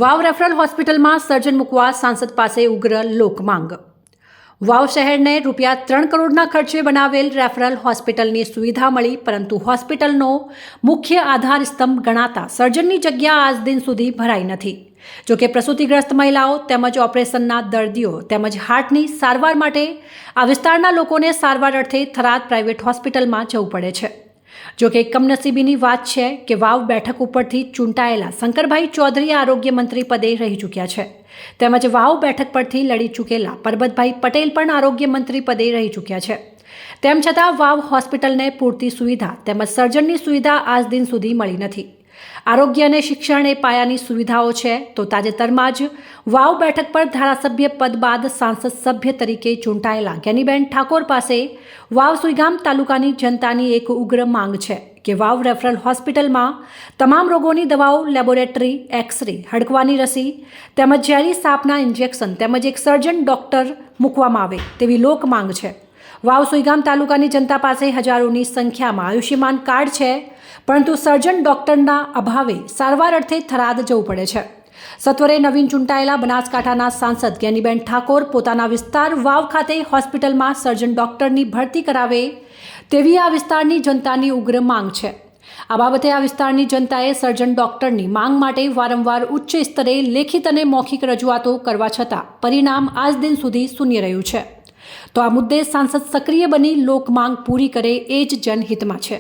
વાવ referral હોસ્પિટલમાં સર્જન મૂકવા સાંસદ પાસે ઉગ્ર લોકમાંગ। વાવ શહેરને ₹3 કરોડના ખર્ચે બનાવેલ રેફરલ હોસ્પિટલની સુવિધા મળી, પરંતુ હોસ્પિટલનો મુખ્ય આધાર સ્તંભ ગણાતા સર્જનની જગ્યા આજ દિન સુધી ભરાઈ નથી। જોકે પ્રસૂતિગ્રસ્ત મહિલાઓ તેમજ ઓપરેશનના દર્દીઓ તેમજ હાર્ટની સારવાર માટે આ વિસ્તારના લોકોને સારવાર અર્થે થરાદ પ્રાઇવેટ હોસ્પિટલમાં જવું પડે છે। જોકે કમનસીબીની વાત છે કે વાવ બેઠક ઉપરથી ચૂંટાયેલા શંકરભાઈ ચૌધરી આરોગ્ય મંત્રી પદે રહી ચૂક્યા છે, તેમજ વાવ બેઠક પરથી લડી ચૂકેલા પરબતભાઈ પટેલ પણ આરોગ્ય મંત્રી પદે રહી ચૂક્યા છે। તેમ છતાં વાવ હોસ્પિટલને પૂરતી સુવિધા તેમજ સર્જનની સુવિધા આજ દિન સુધી મળી નથી। આરોગ્ય અને શિક્ષણ એ પાયાની સુવિધાઓ છે, તો તાજેતરમાં જ વાવ બેઠક પર ધારાસભ્ય પદ બાદ સાંસદ સભ્ય તરીકે ચૂંટાયેલા જ્ઞાનીબેન ઠાકોર પાસે વાવ સુઈગામ તાલુકાની જનતાની એક ઉગ્ર માંગ છે કે વાવ રેફરલ હોસ્પિટલમાં તમામ રોગોની દવાઓ, લેબોરેટરી, એક્સરે, હડકવાની રસી તેમજ ઝેરી સાપના ઇન્જેક્શન તેમજ એક સર્જન ડોક્ટર મૂકવામાં આવે તેવી લોક માંગ છે। વાવ સુઈગામ તાલુકાની જનતા પાસે હજારોની સંખ્યામાં આયુષ્યમાન કાર્ડ છે, પરંતુ સર્જન ડોક્ટરના અભાવે સારવાર અર્થે થરાદ જવું પડે છે। સત્વરે નવીન ચૂંટાયેલા બનાસકાંઠાના સાંસદ જ્ઞાનીબેન ઠાકોર પોતાના વિસ્તાર વાવ ખાતે હોસ્પિટલમાં સર્જન ડોક્ટરની ભરતી કરાવે તેવી આ વિસ્તારની જનતાની ઉગ્ર માંગ છે। આ બાબતે આ વિસ્તારની જનતાએ સર્જન ડોક્ટરની માંગ માટે વારંવાર ઉચ્ચ સ્તરે લેખિત અને મૌખિક રજૂઆતો કરવા છતાં પરિણામ આજ દિન સુધી શૂન્ય રહ્યું છે। તો આ મુદ્દે સાંસદ સક્રિય બની લોક માંગ પૂરી કરે એ જ જનહિતમાં છે।